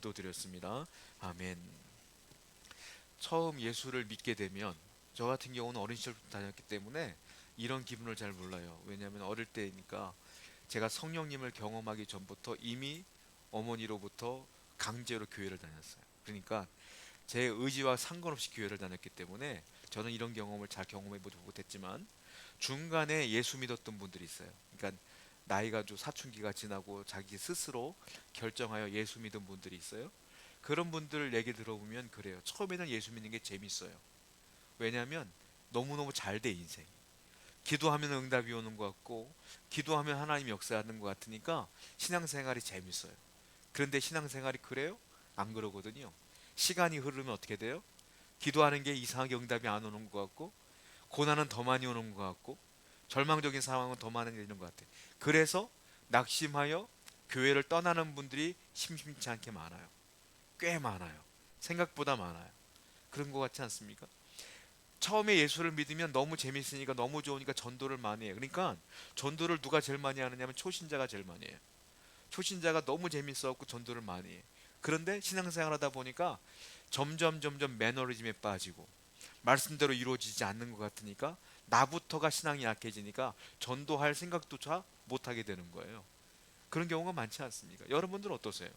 기도드렸습니다. 아멘. 처음 예수를 믿게 되면 저 같은 경우는 어린 시절부터 다녔기 때문에 이런 기분을 잘 몰라요. 왜냐하면 어릴 때니까 제가 성령님을 경험하기 전부터 이미 어머니로부터 강제로 교회를 다녔어요. 그러니까 제 의지와 상관없이 교회를 다녔기 때문에 저는 이런 경험을 잘 경험해보지 못했지만 중간에 예수 믿었던 분들이 있어요. 그러니까 나이가 좀 사춘기가 지나고 자기 스스로 결정하여 예수 믿은 분들이 있어요. 그런 분들 얘기 들어보면 그래요. 처음에는 예수 믿는 게 재밌어요. 왜냐하면 너무너무 잘 돼 인생. 기도하면 응답이 오는 것 같고 기도하면 하나님이 역사하는 것 같으니까 신앙생활이 재밌어요. 그런데 신앙생활이 그래요? 안 그러거든요. 시간이 흐르면 어떻게 돼요? 기도하는 게 이상하게 응답이 안 오는 것 같고 고난은 더 많이 오는 것 같고 절망적인 상황은 더 많아지는 것 같아요. 그래서 낙심하여 교회를 떠나는 분들이 심심치 않게 많아요. 꽤 많아요. 생각보다 많아요. 그런 것 같지 않습니까? 처음에 예수를 믿으면 너무 재밌으니까 너무 좋으니까 전도를 많이 해요. 그러니까 전도를 누가 제일 많이 하느냐면 초신자가 제일 많이 해요. 초신자가 너무 재밌어갖고 전도를 많이 해요. 그런데 신앙생활 하다 보니까 점점 매너리즘에 빠지고 말씀대로 이루어지지 않는 것 같으니까 나부터가 신앙이 약해지니까 전도할 생각조차 못하게 되는 거예요. 그런 경우가 많지 않습니까? 여러분들은 어떠세요?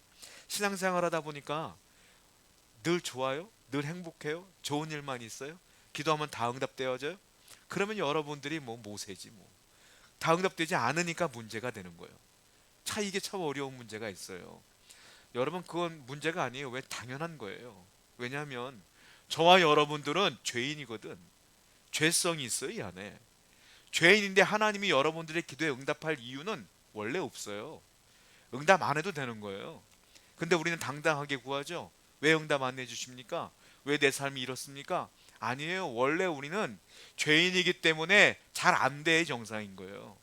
신앙생활 하다 보니까 늘 좋아요? 늘 행복해요? 좋은 일만 있어요? 기도하면 다 응답되어져요? 그러면 여러분들이 뭐 모세지 뭐. 다 응답되지 않으니까 문제가 되는 거예요. 이게 참 어려운 문제가 있어요. 여러분 그건 문제가 아니에요. 왜 당연한 거예요. 왜냐하면 저와 여러분들은 죄인이거든. 죄성이 있어요, 이 안에. 죄인인데 하나님이 여러분들의 기도에 응답할 이유는 원래 없어요. 응답 안 해도 되는 거예요. 근데 우리는 당당하게 구하죠. 왜 응답 안 해주십니까? 왜 내 삶이 이렇습니까? 아니에요. 원래 우리는 죄인이기 때문에 잘 안 돼 정상인 거예요.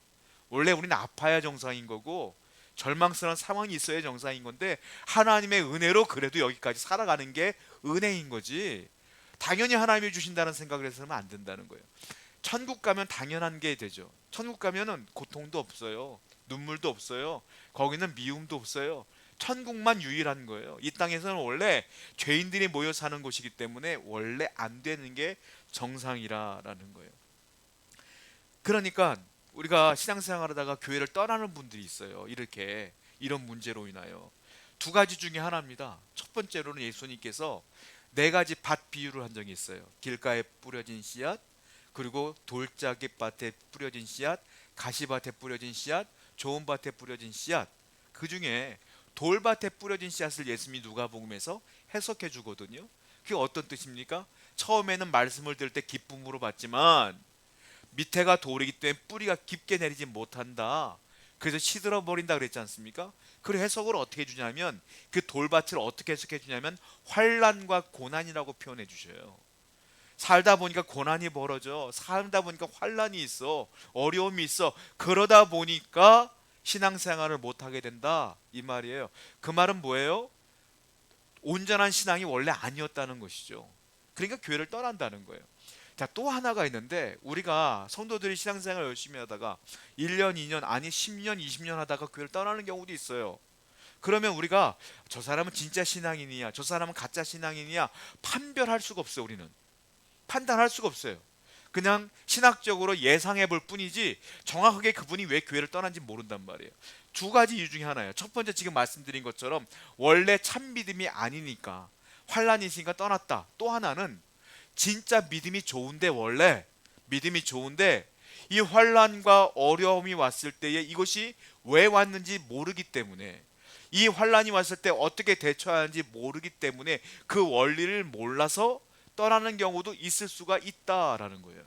원래 우리는 아파야 정상인 거고 절망스러운 상황이 있어야 정상인 건데 하나님의 은혜로 그래도 여기까지 살아가는 게 은혜인 거지. 당연히 하나님이 주신다는 생각을 해서는 안 된다는 거예요. 천국 가면 당연한 게 되죠. 천국 가면은 고통도 없어요. 눈물도 없어요. 거기는 미움도 없어요. 천국만 유일한 거예요. 이 땅에서는 원래 죄인들이 모여 사는 곳이기 때문에 원래 안 되는 게 정상이라는 거예요. 그러니까 우리가 신앙생활 하다가 교회를 떠나는 분들이 있어요. 이렇게 이런 문제로 인하여 두 가지 중에 하나입니다. 첫 번째로는 예수님께서 네 가지 밭 비유를 한 적이 있어요. 길가에 뿌려진 씨앗, 그리고 돌짝이 밭에 뿌려진 씨앗, 가시밭에 뿌려진 씨앗, 좋은 밭에 뿌려진 씨앗. 그 중에 돌밭에 뿌려진 씨앗을 예수님이 누가복음에서 해석해 주거든요. 그게 어떤 뜻입니까? 처음에는 말씀을 들을 때 기쁨으로 받지만 밑에가 돌이기 때문에 뿌리가 깊게 내리지 못한다. 그래서 시들어 버린다 그랬지 않습니까? 그 해석을 어떻게 해주냐면 그 돌밭을 어떻게 해석해 주냐면 환란과 고난이라고 표현해 주셔요. 살다 보니까 고난이 벌어져. 살다 보니까 환란이 있어. 어려움이 있어. 그러다 보니까 신앙생활을 못하게 된다. 이 말이에요. 그 말은 뭐예요? 온전한 신앙이 원래 아니었다는 것이죠. 그러니까 교회를 떠난다는 거예요. 자, 또 하나가 있는데 우리가 성도들이 신앙생활 열심히 하다가 1년, 2년, 아니 10년, 20년 하다가 교회를 떠나는 경우도 있어요. 그러면 우리가 저 사람은 진짜 신앙인이야, 저 사람은 가짜 신앙인이야 판별할 수가 없어요. 우리는 판단할 수가 없어요. 그냥 신학적으로 예상해 볼 뿐이지 정확하게 그분이 왜 교회를 떠난지 모른단 말이에요. 두 가지 이유 중에 하나예요. 첫 번째 지금 말씀드린 것처럼 원래 참 믿음이 아니니까 환란이 있으니까 떠났다. 또 하나는 진짜 믿음이 좋은데 원래 믿음이 좋은데 이 환란과 어려움이 왔을 때에 이것이 왜 왔는지 모르기 때문에 이 환란이 왔을 때 어떻게 대처해야 하는지 모르기 때문에 그 원리를 몰라서 떠나는 경우도 있을 수가 있다라는 거예요.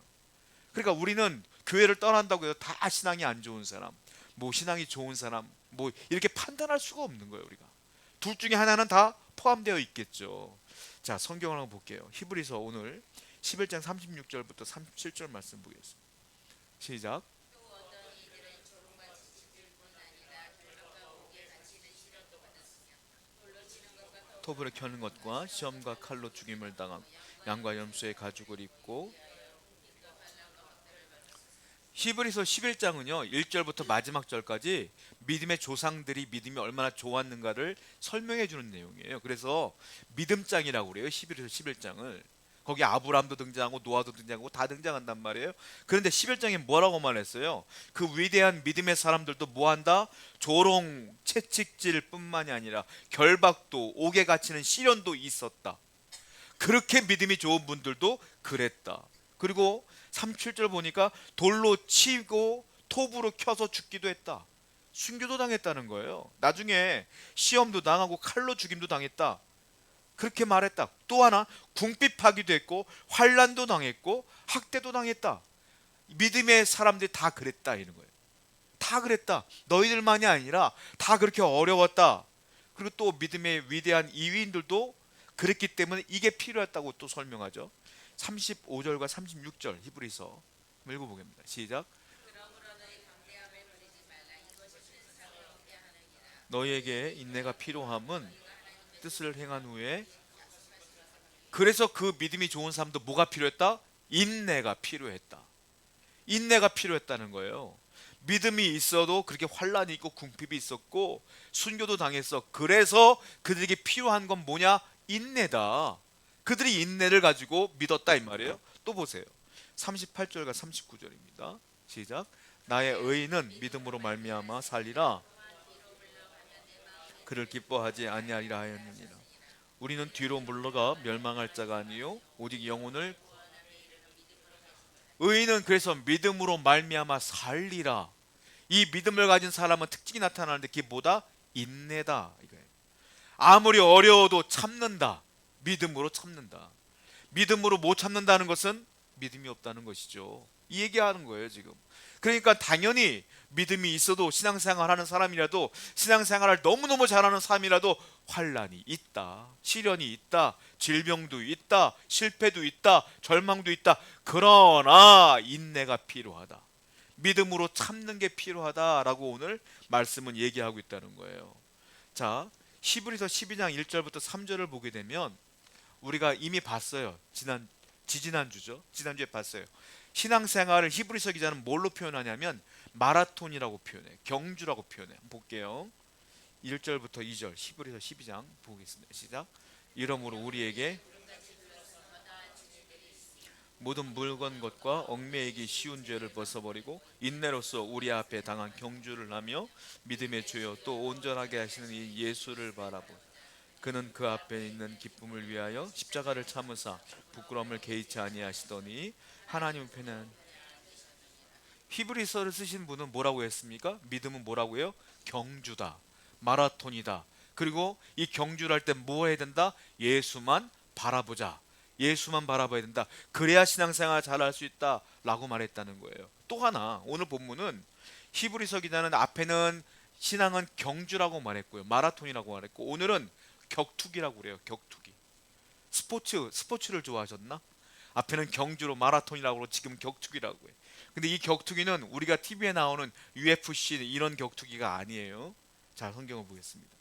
그러니까 우리는 교회를 떠난다고 해서 다 신앙이 안 좋은 사람, 뭐 신앙이 좋은 사람, 뭐 이렇게 판단할 수가 없는 거예요. 우리가 둘 중에 하나는 다 포함되어 있겠죠. 자, 성경을 한번 볼게요. 히브리서 오늘 11장 36절부터 37절 말씀 보겠습니다. 시작. 톱으로 켜는 것과 시험과 칼로 죽임을 당함, 양과 염소의 가죽을 입고 히브리서 11장은요 1절부터 마지막 절까지 믿음의 조상들이 믿음이 얼마나 좋았는가를 설명해 주는 내용이에요. 그래서 믿음장이라고 그래요. 히브리서 11장을. 거기 아브라함도 등장하고 노아도 등장하고 다 등장한단 말이에요. 그런데 11장에 뭐라고 말했어요? 그 위대한 믿음의 사람들도 뭐한다? 조롱, 채찍질 뿐만이 아니라 결박도, 옥에 갇히는 시련도 있었다. 그렇게 믿음이 좋은 분들도 그랬다. 그리고 37절 보니까 돌로 치고 톱으로 켜서 죽기도 했다. 순교도 당했다는 거예요. 나중에 시험도 당하고 칼로 죽임도 당했다. 그렇게 말했다. 또 하나 궁핍하기도 했고 환난도 당했고 학대도 당했다. 믿음의 사람들이 다 그랬다 이런 거예요. 다 그랬다. 너희들만이 아니라 다 그렇게 어려웠다. 그리고 또 믿음의 위대한 이위인들도 그랬기 때문에 이게 필요했다고 또 설명하죠. 35절과 36절 히브리서 읽어보겠습니다. 시작. 너희에게 인내가 필요함은 뜻을 행한 후에. 그래서 그 믿음이 좋은 사람도 뭐가 필요했다? 인내가 필요했다. 인내가 필요했다는 거예요. 믿음이 있어도 그렇게 환란이 있고 궁핍이 있었고 순교도 당했어. 그래서 그들에게 필요한 건 뭐냐? 인내다. 그들이 인내를 가지고 믿었다 이 말이에요. 또 보세요. 38절과 39절입니다. 시작. 나의 의인은 믿음으로 말미암아 살리라. 그를 기뻐하지 아니하리라 하였느니라. 우리는 뒤로 물러가 멸망할 자가 아니요 오직 영혼을. 의인은 그래서 믿음으로 말미암아 살리라. 이 믿음을 가진 사람은 특징이 나타나는데 그게 뭐다? 인내다 이거예요. 아무리 어려워도 참는다. 믿음으로 참는다. 믿음으로 못 참는다는 것은 믿음이 없다는 것이죠. 이 얘기하는 거예요 지금. 그러니까 당연히 믿음이 있어도 신앙생활하는 사람이라도 신앙생활을 너무너무 잘하는 사람이라도 환난이 있다. 시련이 있다. 질병도 있다. 실패도 있다. 절망도 있다. 그러나 인내가 필요하다. 믿음으로 참는 게 필요하다라고 오늘 말씀은 얘기하고 있다는 거예요. 자, 히브리서 12장 1절부터 3절을 보게 되면 우리가 이미 봤어요. 지지난주죠. 지난주에 봤어요. 신앙생활을 히브리서 기자는 뭘로 표현하냐면 마라톤이라고 표현해. 경주라고 표현해. 볼게요. 1절부터 2절 히브리서 12장 보겠습니다. 시작. 이러므로 우리에게 모든 물건 것과 얽매이기 쉬운 죄를 벗어버리고 인내로서 우리 앞에 당한 경주를 하며 믿음의 주요 또 온전하게 하시는 이 예수를 바라보. 그는 그 앞에 있는 기쁨을 위하여 십자가를 참으사 부끄러움을 개의치 아니하시더니 하나님 편한. 히브리서를 쓰신 분은 뭐라고 했습니까? 믿음은 뭐라고 해요? 경주다. 마라톤이다. 그리고 이 경주를 할 때 뭐 해야 된다? 예수만 바라보자. 예수만 바라봐야 된다. 그래야 신앙생활 잘할 수 있다 라고 말했다는 거예요. 또 하나 오늘 본문은 히브리서 기자는 앞에는 신앙은 경주라고 말했고요. 마라톤이라고 말했고 오늘은 격투기라고 그래요. 격투기. 스포츠를 좋아하셨나? 앞에는 경주로 마라톤이라고 지금 격투기라고 해요. 근데 이 격투기는 우리가 TV에 나오는 UFC 이런 격투기가 아니에요. 자, 성경을 보겠습니다.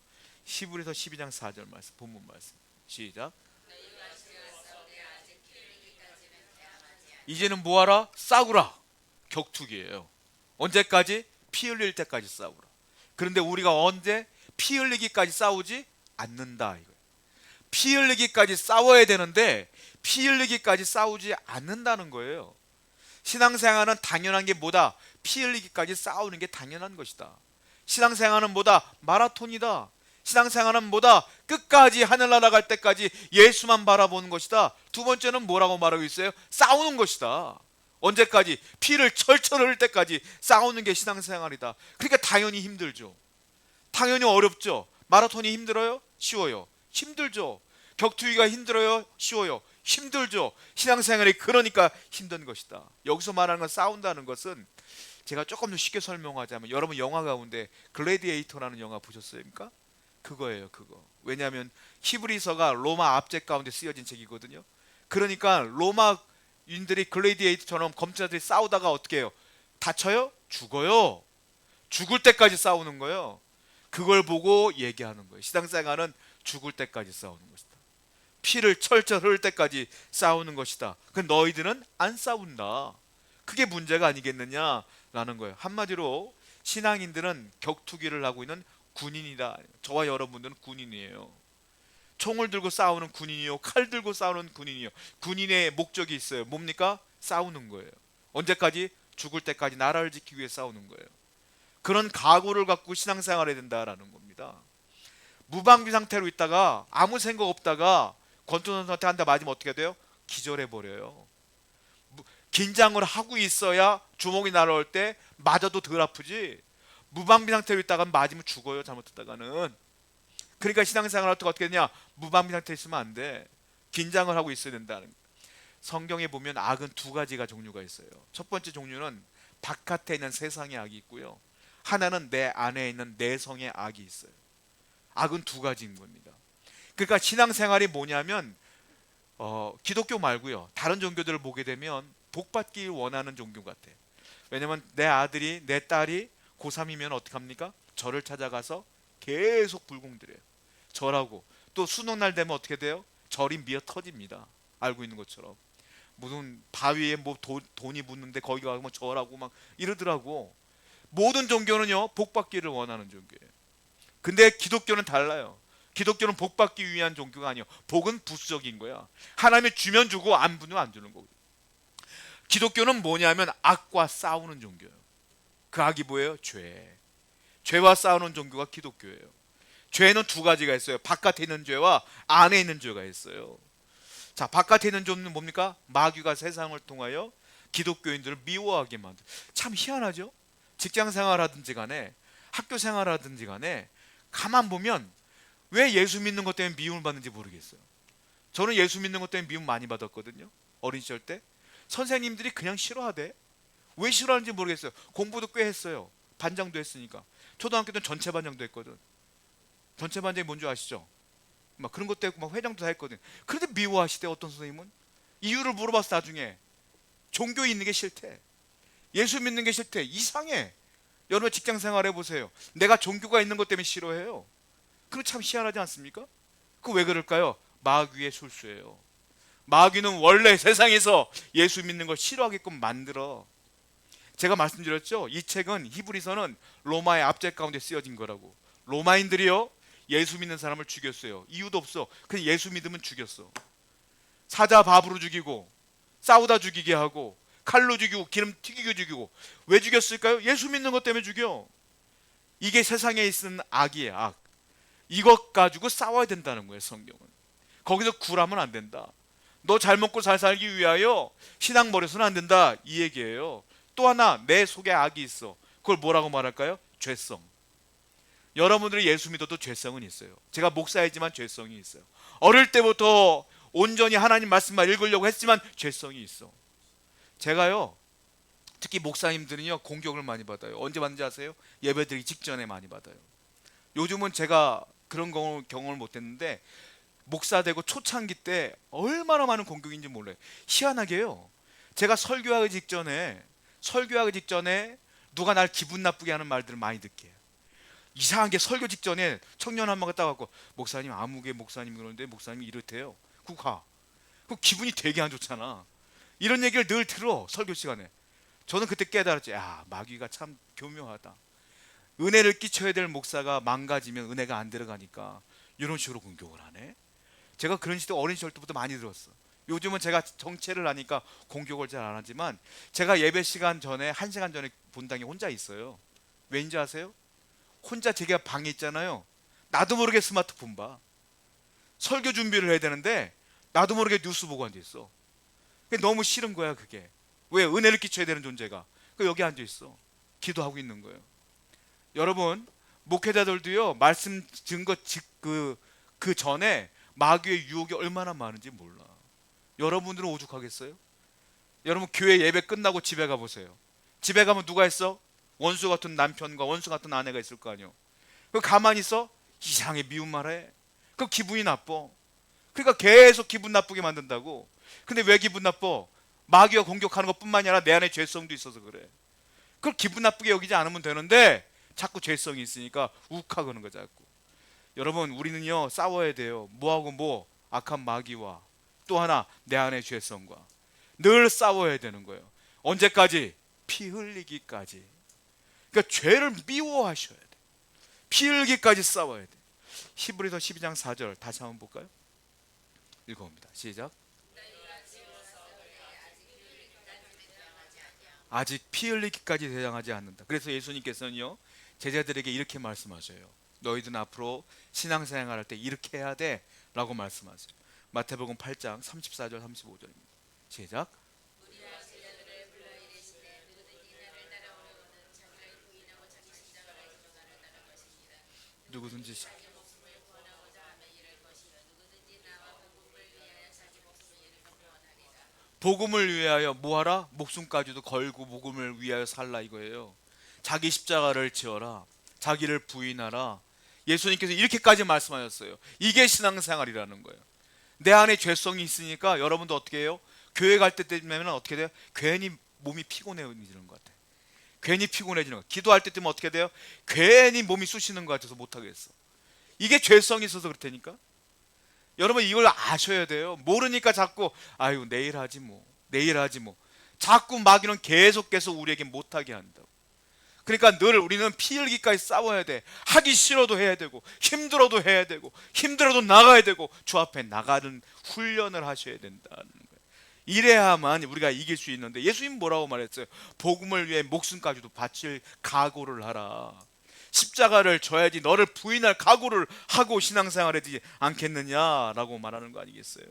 히브리서 12장 4절 말씀, 본문 말씀. 시작. 이제는 뭐하라? 싸우라. 격투기예요. 언제까지? 피 흘릴 때까지 싸우라. 그런데 우리가 언제 피 흘리기까지 싸우지 않는다 이거예요. 피 흘리기까지 싸워야 되는데 피 흘리기까지 싸우지 않는다는 거예요. 신앙생활은 당연한 게 뭐다? 피 흘리기까지 싸우는 게 당연한 것이다. 신앙생활은 뭐다? 마라톤이다. 신앙생활은 뭐다? 끝까지 하늘나라 갈 때까지 예수만 바라보는 것이다. 두 번째는 뭐라고 말하고 있어요? 싸우는 것이다. 언제까지? 피를 철철 흘릴 때까지 싸우는 게 신앙생활이다. 그러니까 당연히 힘들죠. 당연히 어렵죠. 마라톤이 힘들어요? 쉬워요? 힘들죠. 격투기가 힘들어요? 쉬워요? 힘들죠. 신앙생활이 그러니까 힘든 것이다. 여기서 말하는 건 싸운다는 것은 제가 조금 더 쉽게 설명하자면 여러분 영화 가운데 글래디에이터라는 영화 보셨습니까? 그거예요. 그거. 왜냐하면 히브리서가 로마 압제 가운데 쓰여진 책이거든요. 그러니까 로마인들이 글래디에이터처럼 검사들이 싸우다가 어떻게 해요? 다쳐요? 죽어요. 죽을 때까지 싸우는 거예요. 그걸 보고 얘기하는 거예요. 신앙생활은 죽을 때까지 싸우는 것이다. 피를 철철 흘릴 때까지 싸우는 것이다. 그 너희들은 안 싸운다. 그게 문제가 아니겠느냐라는 거예요. 한마디로 신앙인들은 격투기를 하고 있는 군인이다. 저와 여러분들은 군인이에요. 총을 들고 싸우는 군인이요, 칼 들고 싸우는 군인이요. 군인의 목적이 있어요. 뭡니까? 싸우는 거예요. 언제까지? 죽을 때까지 나라를 지키기 위해 싸우는 거예요. 그런 각오를 갖고 신앙생활해야 된다라는 겁니다. 무방비 상태로 있다가 아무 생각 없다가 권투 선수한테 한 대 맞으면 어떻게 돼요? 기절해 버려요. 긴장을 하고 있어야 주먹이 날아올 때 맞아도 덜 아프지, 무방비 상태로 있다가 맞으면 죽어요, 잘못했다가는. 그러니까 신앙생활할 때 어떻게 되냐? 무방비 상태에 있으면 안 돼. 긴장을 하고 있어야 된다는 거예요. 성경에 보면 악은 두 가지가 종류가 있어요. 첫 번째 종류는 바깥에 있는 세상의 악이 있고요, 하나는 내 안에 있는 내성의 악이 있어요. 악은 두 가지인 겁니다. 그러니까 신앙생활이 뭐냐면 기독교 말고요, 다른 종교들을 보게 되면 복받기 원하는 종교 같아. 왜냐면 내 아들이 내 딸이 고3이면 어떡합니까? 절을 찾아가서 계속 불공드려요. 절하고 또 수능날 되면 어떻게 돼요? 절이 미어 터집니다. 알고 있는 것처럼. 무슨 바위에 뭐 돈이 묻는데 거기 가서 뭐 절하고 막 이러더라고. 모든 종교는요 복받기를 원하는 종교예요. 근데 기독교는 달라요. 기독교는 복받기 위한 종교가 아니에요. 복은 부수적인 거야. 하나님이 주면 주고 안 주면 안 주는 거고. 기독교는 뭐냐면 악과 싸우는 종교예요. 그 악이 뭐예요? 죄. 죄와 싸우는 종교가 기독교예요. 죄는 두 가지가 있어요. 바깥에 있는 죄와 안에 있는 죄가 있어요. 자, 바깥에 있는 죄는 뭡니까? 마귀가 세상을 통하여 기독교인들을 미워하게 만들. 참 희한하죠? 직장 생활하든지 간에 학교 생활하든지 간에 가만 보면 왜 예수 믿는 것 때문에 미움을 받는지 모르겠어요. 저는 예수 믿는 것 때문에 미움 많이 받았거든요. 어린 시절 때 선생님들이 그냥 싫어하대. 왜 싫어하는지 모르겠어요. 공부도 꽤 했어요. 반장도 했으니까. 초등학교 때는 전체 반장도 했거든. 전체 반장이 뭔지 아시죠? 막 그런 것도 했고 막 회장도 다 했거든. 그런데 미워하시대. 어떤 선생님은 이유를 물어봤어. 나중에 종교에 있는 게 싫대. 예수 믿는 게 싫대. 이상해. 여러분 직장 생활 해보세요. 내가 종교가 있는 것 때문에 싫어해요. 그럼 참 희한하지 않습니까? 그 왜 그럴까요? 마귀의 술수예요. 마귀는 원래 세상에서 예수 믿는 걸 싫어하게끔 만들어. 제가 말씀드렸죠. 이 책은 히브리서는 로마의 압제 가운데 쓰여진 거라고. 로마인들이요 예수 믿는 사람을 죽였어요. 이유도 없어. 그냥 예수 믿으면 죽였어. 사자 밥으로 죽이고 싸우다 죽이게 하고 칼로 죽이고 기름 튀기게 죽이고. 왜 죽였을까요? 예수 믿는 것 때문에 죽여. 이게 세상에 있는 악이에요. 악. 이것 가지고 싸워야 된다는 거예요. 성경은. 거기서 굴하면 안 된다. 너 잘 먹고 잘 살기 위하여 신앙 버려서는 안 된다, 이 얘기예요. 또 하나 내 속에 악이 있어. 그걸 뭐라고 말할까요? 죄성. 여러분들이 예수 믿어도 죄성은 있어요. 제가 목사이지만 죄성이 있어요. 어릴 때부터 온전히 하나님 말씀만 읽으려고 했지만 죄성이 있어. 제가요 특히 목사님들은요 공격을 많이 받아요. 언제 받는지 아세요? 예배드리기 직전에 많이 받아요. 요즘은 제가 그런 경험을 못했는데 목사 되고 초창기 때 얼마나 많은 공격인지 몰라요. 희한하게요, 제가 설교하기 직전에 누가 날 기분 나쁘게 하는 말들을 많이 듣게 해요. 이상하게 설교 직전에 청년 한 명가 따갖고 목사님 아무개 목사님 그러는데 목사님이 이렇대요. 그 기분이 되게 안 좋잖아. 이런 얘기를 늘 들어 설교 시간에. 저는 그때 깨달았지. 야, 마귀가 참 교묘하다. 은혜를 끼쳐야 될 목사가 망가지면 은혜가 안 들어가니까 이런 식으로 공격을 하네. 제가 그런 시대 어린 시절 때부터 많이 들었어. 요즘은 제가 정체를 하니까 공격을 잘 안 하지만 제가 예배 시간 전에 1시간 전에 본당에 혼자 있어요. 왠지 아세요? 혼자 제가 방에 있잖아요. 나도 모르게 스마트폰 봐. 설교 준비를 해야 되는데 나도 모르게 뉴스 보고 앉아있어. 너무 싫은 거야 그게. 왜? 은혜를 끼쳐야 되는 존재가 여기 앉아있어. 기도하고 있는 거예요. 여러분 목회자들도요 말씀 증거 그 전에 마귀의 유혹이 얼마나 많은지 몰라. 여러분들은 오죽하겠어요? 여러분 교회 예배 끝나고 집에 가보세요. 집에 가면 누가 있어? 원수 같은 남편과 원수 같은 아내가 있을 거 아니에요. 가만히 있어? 이상하게 미운 말해. 그 기분이 나빠. 그러니까 계속 기분 나쁘게 만든다고. 근데 왜 기분 나빠? 마귀가 공격하는 것뿐만이 아니라 내 안에 죄성도 있어서 그래. 그걸 기분 나쁘게 여기지 않으면 되는데 자꾸 죄성이 있으니까 욱하고는 거 자꾸. 여러분 우리는요 싸워야 돼요. 뭐하고 뭐? 악한 마귀와 또 하나 내 안의 죄성과 늘 싸워야 되는 거예요. 언제까지? 피 흘리기까지. 그러니까 죄를 미워하셔야 돼. 피 흘리기까지 싸워야 돼. 히브리서 12장 4절 다시 한번 볼까요? 읽어봅니다. 시작. 아직 피 흘리기까지 대장하지 않는다. 그래서 예수님께서는요, 제자들에게 이렇게 말씀하셔요. 너희들은 앞으로 신앙생활 할 때 이렇게 해야 돼 라고 말씀하세요. 마태복음 8장 34절 35절입니다. 시작. 누구든지 복음을 위하여 뭐하라? 목숨까지도 걸고 복음을 위하여 살라 이거예요. 자기 십자가를 지어라. 자기를 부인하라. 예수님께서 이렇게까지 말씀하셨어요. 이게 신앙생활이라는 거예요. 내 안에 죄성이 있으니까 여러분도 어떻게 해요? 교회 갈 때 되면 어떻게 돼요? 괜히 몸이 피곤해지는 것 같아요. 괜히 피곤해지는 것. 기도할 때 되면 어떻게 돼요? 괜히 몸이 쑤시는 것 같아서 못하겠어. 이게 죄성이 있어서 그렇다니까. 여러분 이걸 아셔야 돼요. 모르니까 자꾸 아유 내일 하지 뭐, 내일 하지 뭐. 자꾸 마귀는 계속해서 우리에게 못하게 한다고. 그러니까 늘 우리는 피 흘기까지 싸워야 돼. 하기 싫어도 해야 되고, 힘들어도 해야 되고, 힘들어도 나가야 되고, 주 앞에 나가는 훈련을 하셔야 된다는 거예요. 이래야만 우리가 이길 수 있는데, 예수님 뭐라고 말했어요? 복음을 위해 목숨까지도 바칠 각오를 하라. 십자가를 져야지 너를 부인할 각오를 하고 신앙생활 하지 않겠느냐라고 말하는 거 아니겠어요?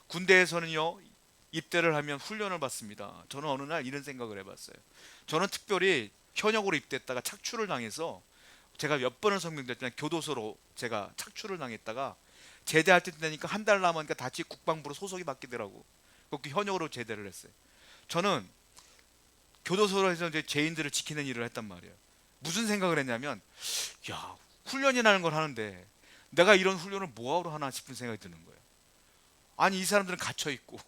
군대에서는요, 입대를 하면 훈련을 받습니다. 저는 어느 날 이런 생각을 해봤어요. 저는 특별히 현역으로 입대했다가 착출을 당해서, 제가 몇 번을 성명됐지만 교도소로 제가 착출을 당했다가 제대할 때 되니까 한 달 남으니까 다시 국방부로 소속이 바뀌더라고. 그렇게 현역으로 제대를 했어요. 저는 교도소에서 이제 죄인들을 지키는 일을 했단 말이에요. 무슨 생각을 했냐면, 야, 훈련이라는 걸 하는데 내가 이런 훈련을 뭐하러 하나 싶은 생각이 드는 거예요. 아니 이 사람들은 갇혀 있고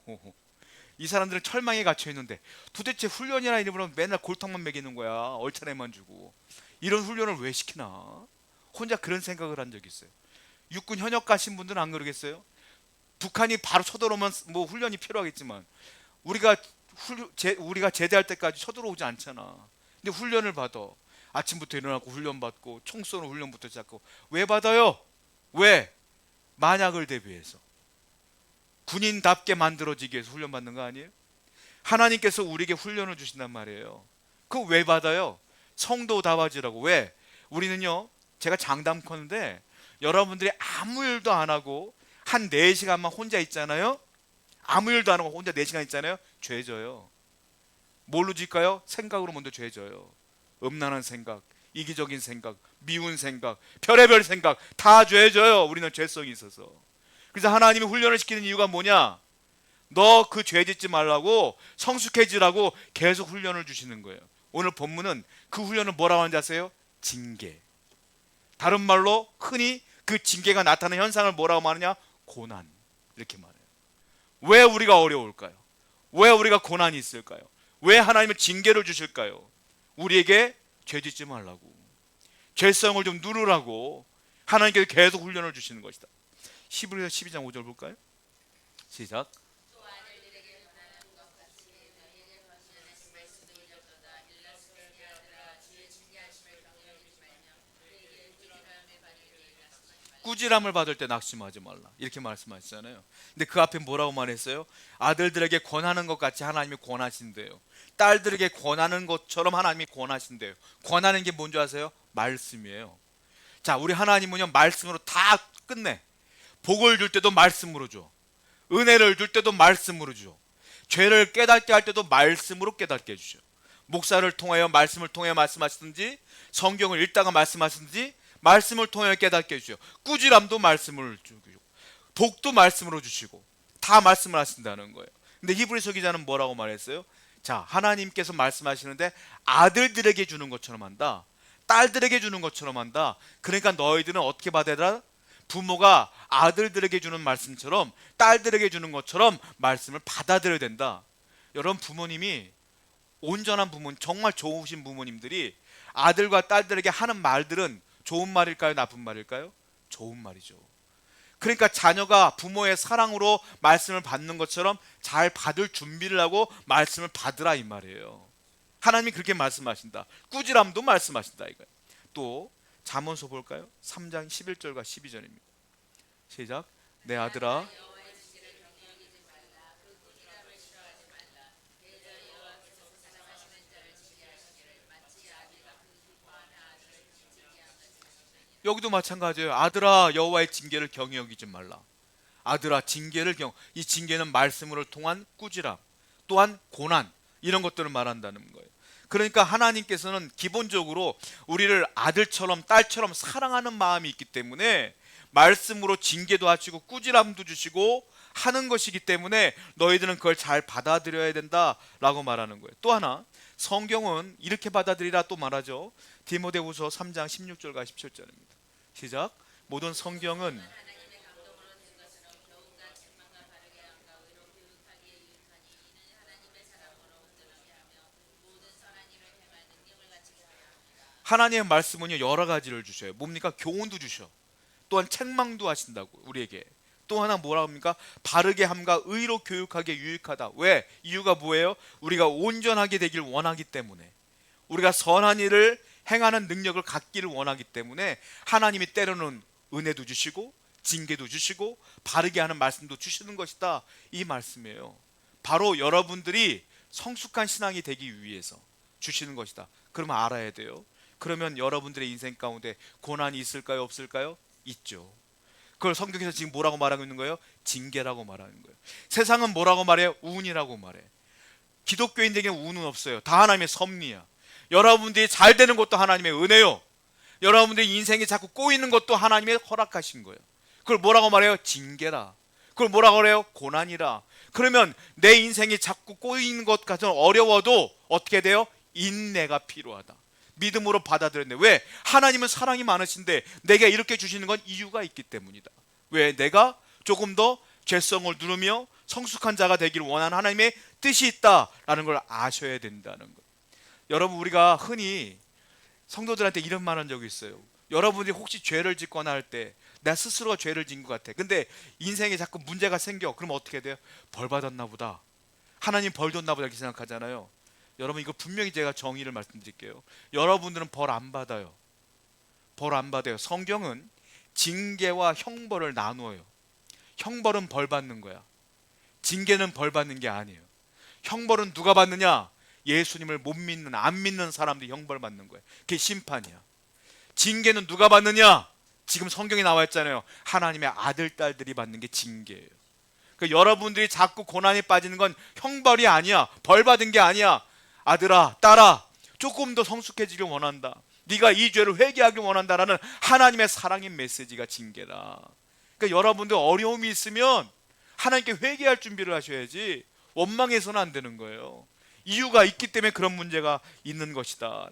이 사람들은 철망에 갇혀 있는데 도대체 훈련이라는 이름으로 맨날 골탕만 먹이는 거야. 얼차례만 주고. 이런 훈련을 왜 시키나? 혼자 그런 생각을 한 적이 있어요. 육군 현역 가신 분들은 안 그러겠어요? 북한이 바로 쳐들어오면 뭐 훈련이 필요하겠지만 우리가 제대할 때까지 쳐들어오지 않잖아. 근데 훈련을 받아. 아침부터 일어나고 훈련 받고 총 쏘는 훈련부터 시작하고. 왜 받아요? 왜? 만약을 대비해서. 군인답게 만들어지기 위해서 훈련 받는 거 아니에요? 하나님께서 우리에게 훈련을 주신단 말이에요. 그거 왜 받아요? 성도다워지라고. 왜? 우리는요, 제가 장담컨대 여러분들이 아무 일도 안 하고 한 4시간만 혼자 있잖아요. 아무 일도 안 하고 혼자 4시간 있잖아요. 죄져요. 뭘로 질까요? 생각으로 먼저 죄져요. 음란한 생각, 이기적인 생각, 미운 생각, 별의별 생각 다 죄져요. 우리는 죄성이 있어서. 그래서 하나님이 훈련을 시키는 이유가 뭐냐? 너 그 죄 짓지 말라고, 성숙해지라고 계속 훈련을 주시는 거예요. 오늘 본문은 그 훈련을 뭐라고 하는지 아세요? 징계. 다른 말로 흔히 그 징계가 나타나는 현상을 뭐라고 말하냐? 고난. 이렇게 말해요. 왜 우리가 어려울까요? 왜 우리가 고난이 있을까요? 왜 하나님은 징계를 주실까요? 우리에게 죄 짓지 말라고, 죄성을 좀 누르라고 하나님께서 계속 훈련을 주시는 것이다. 히브리서 12장 5절 볼까요? 시작. 꾸지람을 받을 때 낙심하지 말라 이렇게 말씀하시잖아요. 근데 그 앞에 뭐라고 말했어요? 아들들에게 권하는 것 같이 하나님이 권하신대요. 딸들에게 권하는 것처럼 하나님이 권하신대요. 권하는 게 뭔지 아세요? 말씀이에요. 자, 우리 하나님은요, 말씀으로 다 끝내. 복을 줄 때도 말씀으로 줘. 은혜를 줄 때도 말씀으로 줘. 죄를 깨닫게 할 때도 말씀으로 깨닫게 해주셔. 목사를 통하여 말씀을 통해 말씀하시든지, 성경을 읽다가 말씀하시든지, 말씀을 통해 깨닫게 해주셔. 꾸지람도 말씀을 주고, 복도 말씀으로 주시고, 다 말씀을 하신다는 거예요. 근데 히브리서 기자는 뭐라고 말했어요? 자, 하나님께서 말씀하시는데 아들들에게 주는 것처럼 한다, 딸들에게 주는 것처럼 한다. 그러니까 너희들은 어떻게 받아야 되라? 부모가 아들들에게 주는 말씀처럼, 딸들에게 주는 것처럼 말씀을 받아들여야 된다. 여러분, 부모님이 온전한 부모님, 정말 좋으신 부모님들이 아들과 딸들에게 하는 말들은 좋은 말일까요? 나쁜 말일까요? 좋은 말이죠. 그러니까 자녀가 부모의 사랑으로 말씀을 받는 것처럼 잘 받을 준비를 하고 말씀을 받으라 이 말이에요. 하나님이 그렇게 말씀하신다. 꾸지람도 말씀하신다 이거예요. 또 잠언서 볼까요? 3장 11절과 12절입니다. 시작. 내 아들아, 여기도 마찬가지예요. 아들아, 여호와의 징계를 경히 여기지 말라. 아들아, 징계를 이 징계는 말씀으로 통한 꾸지람, 또한 고난, 이런 것들을 말한다는 거예요. 그러니까 하나님께서는 기본적으로 우리를 아들처럼 딸처럼 사랑하는 마음이 있기 때문에 말씀으로 징계도 하시고 꾸지람도 주시고 하는 것이기 때문에 너희들은 그걸 잘 받아들여야 된다라고 말하는 거예요. 또 하나, 성경은 이렇게 받아들이라 또 말하죠. 디모데후서 3장 16절과 17절입니다. 시작. 모든 성경은 하나님의 말씀은요 여러 가지를 주셔요. 뭡니까? 교훈도 주셔. 또한 책망도 하신다고 우리에게. 또 하나 뭐라 합니까? 바르게 함과 의로 교육하기에 유익하다. 왜? 이유가 뭐예요? 우리가 온전하게 되길 원하기 때문에, 우리가 선한 일을 행하는 능력을 갖기를 원하기 때문에 하나님이 때로는 은혜도 주시고 징계도 주시고 바르게 하는 말씀도 주시는 것이다, 이 말씀이에요. 바로 여러분들이 성숙한 신앙이 되기 위해서 주시는 것이다. 그러면 알아야 돼요. 그러면 여러분들의 인생 가운데 고난이 있을까요? 없을까요? 있죠. 그걸 성경에서 지금 뭐라고 말하고 있는 거예요? 징계라고 말하는 거예요. 세상은 뭐라고 말해요? 운이라고 말해. 기독교인들에게 운은 없어요. 다 하나님의 섭리야. 여러분들이 잘 되는 것도 하나님의 은혜요. 여러분들이 인생이 자꾸 꼬이는 것도 하나님의 허락하신 거예요. 그걸 뭐라고 말해요? 징계라. 그걸 뭐라고 그래요? 고난이라. 그러면 내 인생이 자꾸 꼬이는 것 같은 어려워도 어떻게 돼요? 인내가 필요하다. 믿음으로 받아들였네. 왜? 하나님은 사랑이 많으신데 내게 이렇게 주시는 건 이유가 있기 때문이다. 왜? 내가 조금 더 죄성을 누르며 성숙한 자가 되기를 원하는 하나님의 뜻이 있다라는 걸 아셔야 된다는 거예요. 여러분, 우리가 흔히 성도들한테 이런 말 한 적이 있어요. 여러분들이 혹시 죄를 짓거나 할 때 나 스스로가 죄를 지은 것 같아. 근데 인생에 자꾸 문제가 생겨. 그럼 어떻게 돼요? 벌 받았나 보다. 하나님 벌 줬나 보다 이렇게 생각하잖아요. 여러분, 이거 분명히 제가 정의를 말씀드릴게요. 여러분들은 벌 안 받아요. 벌 안 받아요. 성경은 징계와 형벌을 나누어요. 형벌은 벌 받는 거야. 징계는 벌 받는 게 아니에요. 형벌은 누가 받느냐? 예수님을 못 믿는, 안 믿는 사람들이 형벌 받는 거예요. 그게 심판이야. 징계는 누가 받느냐? 지금 성경에 나와 있잖아요. 하나님의 아들, 딸들이 받는 게 징계예요. 그러니까 여러분들이 자꾸 고난에 빠지는 건 형벌이 아니야. 벌 받은 게 아니야. 아들아, 딸아, 조금 더 성숙해지길 원한다. 네가 이 죄를 회개하길 원한다라는 하나님의 사랑의 메시지가 징계다. 그러니까 여러분들 어려움이 있으면 하나님께 회개할 준비를 하셔야지 원망해서는 안 되는 거예요. 이유가 있기 때문에 그런 문제가 있는 것이다.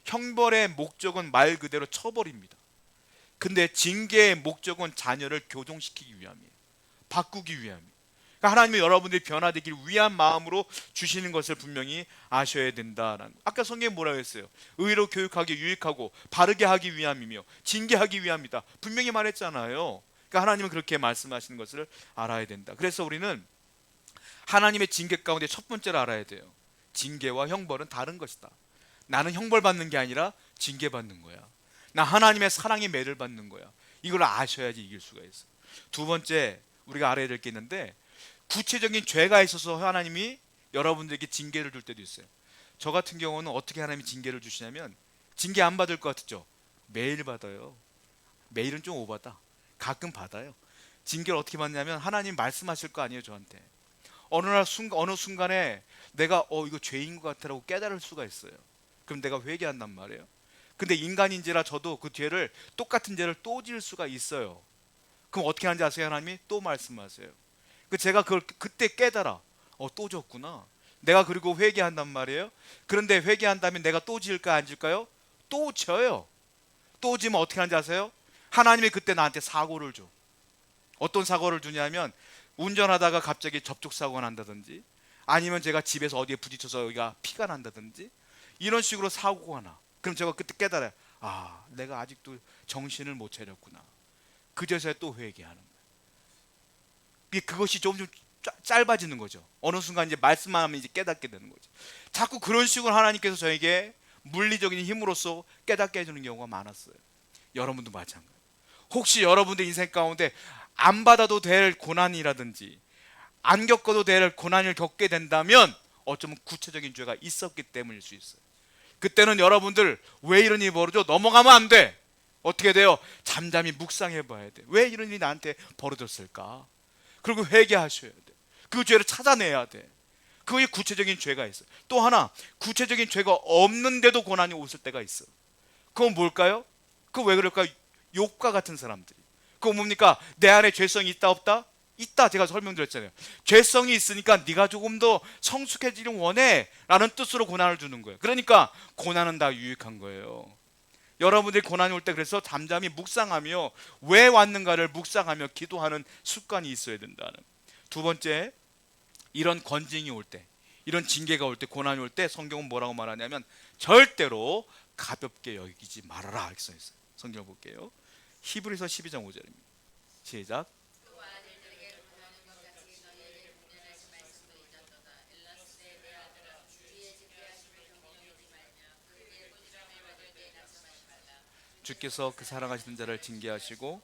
형벌의 목적은 말 그대로 처벌입니다. 근데 징계의 목적은 자녀를 교정시키기 위함이에요. 바꾸기 위함이에요. 그러니까 하나님이 여러분들이 변화되길 위한 마음으로 주시는 것을 분명히 아셔야 된다라는. 아까 성경에 뭐라고 했어요? 의로 교육하기 유익하고 바르게 하기 위함이며 징계하기 위함이다. 분명히 말했잖아요. 그러니까 하나님은 그렇게 말씀하시는 것을 알아야 된다. 그래서 우리는 하나님의 징계 가운데 첫 번째로 알아야 돼요. 징계와 형벌은 다른 것이다. 나는 형벌 받는 게 아니라 징계 받는 거야. 나 하나님의 사랑의 매를 받는 거야. 이걸 아셔야지 이길 수가 있어. 두 번째, 우리가 알아야 될 게 있는데, 구체적인 죄가 있어서 하나님이 여러분들에게 징계를 줄 때도 있어요. 저 같은 경우는 어떻게 하나님이 징계를 주시냐면, 징계 안 받을 것 같죠? 매일 받아요. 매일은 좀 오바다. 가끔 받아요. 징계를 어떻게 받냐면 하나님 말씀하실 거 아니에요, 저한테. 어느 순간에 내가 이거 죄인 것 같아라고 깨달을 수가 있어요. 그럼 내가 회개한단 말이에요. 근데 인간인지라 저도 그 죄를, 똑같은 죄를 또 지을 수가 있어요. 그럼 어떻게 하는지 아세요? 하나님이 또 말씀하세요. 제가 그걸 그때 깨달아. 또 졌구나. 내가 그리고 회개한단 말이에요. 그런데 회개한 다음에 내가 또 지을까요? 안 지을까요? 또 져요. 또 지면 어떻게 하는지 아세요? 하나님이 그때 나한테 사고를 줘. 어떤 사고를 주냐면, 운전하다가 갑자기 접촉사고가 난다든지, 아니면 제가 집에서 어디에 부딪혀서 여기가 피가 난다든지, 이런 식으로 사고가 나. 그럼 제가 그때 깨달아요. 내가 아직도 정신을 못 차렸구나. 그제서야 또 회개하는 거예요. 그것이 조금 짧아지는 거죠. 어느 순간 이제 말씀만 하면 이제 깨닫게 되는 거죠. 자꾸 그런 식으로 하나님께서 저에게 물리적인 힘으로써 깨닫게 해주는 경우가 많았어요. 여러분도 마찬가지. 혹시 여러분들 인생 가운데 안 받아도 될 고난이라든지 안 겪어도 될 고난을 겪게 된다면 어쩌면 구체적인 죄가 있었기 때문일 수 있어요. 그때는 여러분들 왜 이런 일이 벌어져? 넘어가면 안 돼. 어떻게 돼요? 잠잠히 묵상해 봐야 돼. 왜 이런 일이 나한테 벌어졌을까? 그리고 회개하셔야 돼. 그 죄를 찾아내야 돼. 그게 구체적인 죄가 있어요. 또 하나, 구체적인 죄가 없는데도 고난이 오실 때가 있어. 그건 뭘까요? 그거 왜 그럴까요? 욥과 같은 사람들이. 그거 뭡니까? 내 안에 죄성이 있다 없다? 있다. 제가 설명드렸잖아요. 죄성이 있으니까 네가 조금 더 성숙해지길 원해 라는 뜻으로 고난을 주는 거예요. 그러니까 고난은 다 유익한 거예요. 여러분들이 고난이 올 때 그래서 잠잠히 묵상하며 왜 왔는가를 묵상하며 기도하는 습관이 있어야 된다는. 두 번째, 이런 건징이 올 때, 이런 징계가 올 때, 고난이 올 때 성경은 뭐라고 말하냐면 절대로 가볍게 여기지 말아라 이렇게 써 있어요. 성경을 볼게요. 히브리서 12장 5절입니다. 시작. 주께서 그 사랑하시는 자를 징계하시고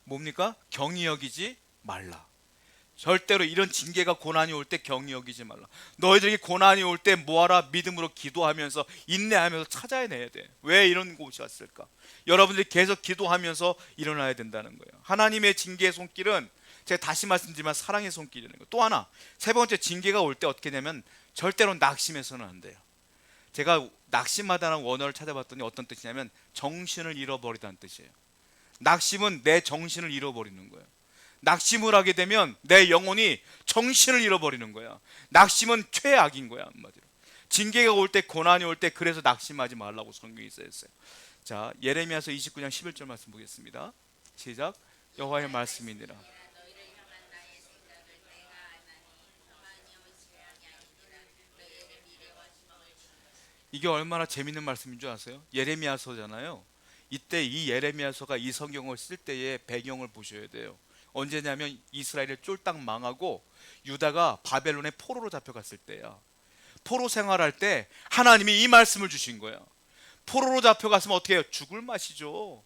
뭡니까? 경히 여기지 말라. 절대로 이런 징계가 고난이 올 때 경히 여기지 말라. 너희들에게 고난이 올 때 뭐하라? 믿음으로 기도하면서 인내하면서 찾아내야 돼. 왜 이런 곳이 왔을까? 여러분들이 계속 기도하면서 일어나야 된다는 거예요. 하나님의 징계의 손길은 제가 다시 말씀드리지만 사랑의 손길이라는 거예요. 또 하나, 세 번째, 징계가 올 때 어떻게 되면 절대로 낙심해서는 안 돼요. 제가 낙심하다는 원어를 찾아봤더니 어떤 뜻이냐면 정신을 잃어버리다는 뜻이에요. 낙심은 내 정신을 잃어버리는 거예요. 낙심을 하게 되면 내 영혼이 정신을 잃어버리는 거야. 낙심은 최악인 거야, 한마디로. 징계가 올 때, 고난이 올 때 그래서 낙심하지 말라고 성경이 써 있어요. 자, 예레미야서 29장 11절 말씀 보겠습니다. 시작. 여호와의 말씀이니라. 이게 얼마나 재밌는 말씀인 줄 아세요? 예레미야서잖아요. 이때 이 예레미야서가 이 성경을 쓸 때의 배경을 보셔야 돼요. 언제냐면 이스라엘이 쫄딱 망하고 유다가 바벨론의 포로로 잡혀갔을 때야. 포로 생활할 때 하나님이 이 말씀을 주신 거야. 포로로 잡혀갔으면 어떻게 해요? 죽을 맛이죠.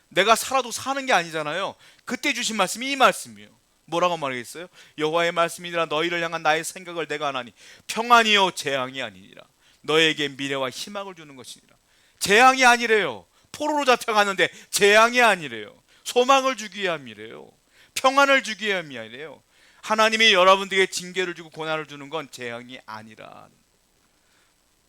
내가 살아도 사는 게 아니잖아요. 그때 주신 말씀이 이 말씀이에요. 뭐라고 말하겠어요? 여호와의 말씀이니라. 너희를 향한 나의 생각을 내가 하나니 평안이요 재앙이 아니니라. 너에게 미래와 희망을 주는 것이니라. 재앙이 아니래요. 포로로 잡혀가는데 재앙이 아니래요. 소망을 주기 위함이래요. 평안을 주기 위함이래요. 하나님이 여러분들에게 징계를 주고 고난을 주는 건 재앙이 아니라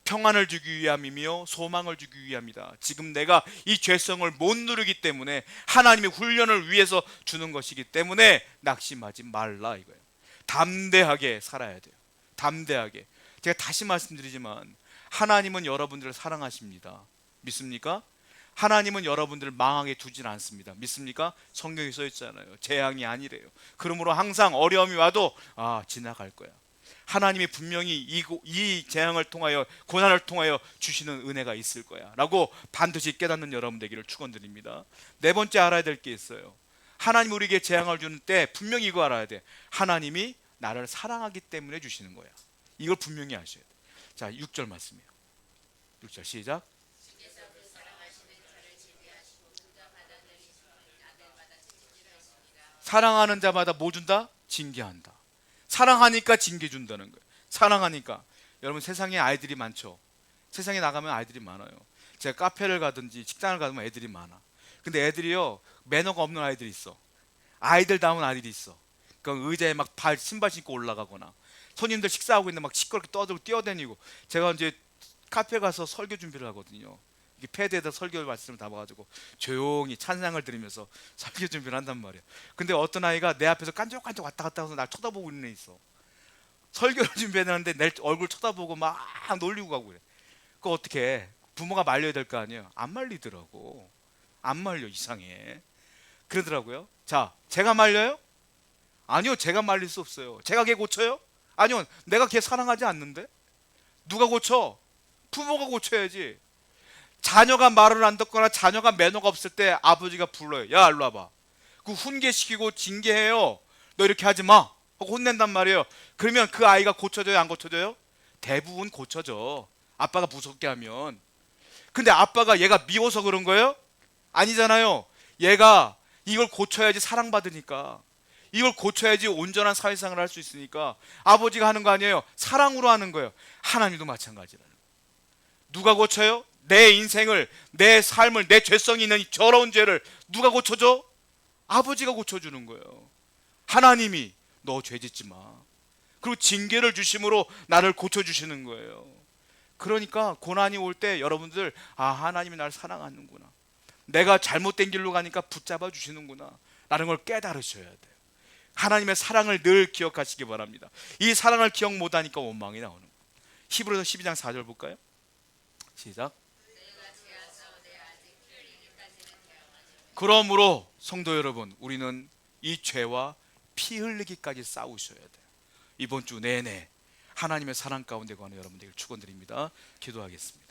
평안을 주기 위함이며 소망을 주기 위함이다. 지금 내가 이 죄성을 못 누르기 때문에 하나님의 훈련을 위해서 주는 것이기 때문에 낙심하지 말라 이거예요. 담대하게 살아야 돼요. 담대하게. 제가 다시 말씀드리지만 하나님은 여러분들을 사랑하십니다. 믿습니까? 하나님은 여러분들을 망하게 두진 않습니다. 믿습니까? 성경에 써 있잖아요. 재앙이 아니래요. 그러므로 항상 어려움이 와도 지나갈 거야. 하나님이 분명히 이 재앙을 통하여 고난을 통하여 주시는 은혜가 있을 거야 라고 반드시 깨닫는 여러분 되기를 축원드립니다. 네 번째 알아야 될 게 있어요. 하나님 우리에게 재앙을 주는 때 분명히 이거 알아야 돼. 하나님이 나를 사랑하기 때문에 주시는 거야. 이걸 분명히 아셔야 돼. 자, 6절 말씀이에요. 6절 시작. 사랑하는 자마다 뭐 준다? 징계한다. 사랑하니까 징계 준다는 거예요. 사랑하니까. 여러분 세상에 아이들이 많죠. 세상에 나가면 아이들이 많아요. 제가 카페를 가든지 식당을 가면 애들이 많아. 근데 애들이요 매너가 없는 아이들이 있어. 아이들다운 아이들이 있어. 그러니까 의자에 막 신발 신고 올라가거나 손님들 식사하고 있는데 막 시끄럽게 떠들고 뛰어다니고. 제가 이제 카페 가서 설교 준비를 하거든요. 이게 패드에다 설교 말씀을 담아가지고 조용히 찬양을 들으면서 설교 준비를 한단 말이에요. 근데 어떤 아이가 내 앞에서 깐족깐족 왔다 갔다 해서 날 쳐다보고 있는 애 있어. 설교를 준비해놨는데 내 얼굴 쳐다보고 막 놀리고 가고 그래. 그거 어떻게 해? 부모가 말려야 될 거 아니에요. 안 말리더라고. 안 말려. 이상해. 그러더라고요. 자, 제가 말려요? 아니요, 제가 말릴 수 없어요. 제가 걔 고쳐요? 아니요, 내가 걔 사랑하지 않는데. 누가 고쳐? 부모가 고쳐야지. 자녀가 말을 안 듣거나 자녀가 매너가 없을 때 아버지가 불러요. 야, 일로 와봐. 그 훈계시키고 징계해요. 너 이렇게 하지 마 하고 혼낸단 말이에요. 그러면 그 아이가 고쳐져요, 안 고쳐져요? 대부분 고쳐져, 아빠가 무섭게 하면. 근데 아빠가 얘가 미워서 그런 거예요? 아니잖아요. 얘가 이걸 고쳐야지 사랑받으니까, 이걸 고쳐야지 온전한 사회생활을 할 수 있으니까 아버지가 하는 거 아니에요. 사랑으로 하는 거예요. 하나님도 마찬가지라는 거예요. 누가 고쳐요? 내 인생을, 내 삶을, 내 죄성이 있는 이 더러운 죄를 누가 고쳐줘? 아버지가 고쳐주는 거예요. 하나님이 너 죄 짓지 마, 그리고 징계를 주심으로 나를 고쳐주시는 거예요. 그러니까 고난이 올 때 여러분들, 아, 하나님이 나를 사랑하는구나, 내가 잘못된 길로 가니까 붙잡아 주시는구나 라는 걸 깨달으셔야 돼요. 하나님의 사랑을 늘 기억하시기 바랍니다. 이 사랑을 기억 못하니까 원망이 나오는 거예요. 히브리서 12장 4절 볼까요? 시작. 그러므로 성도 여러분, 우리는 이 죄와 피 흘리기까지 싸우셔야 돼요. 이번 주 내내 하나님의 사랑 가운데 거하는 여러분들에게 축원드립니다. 기도하겠습니다.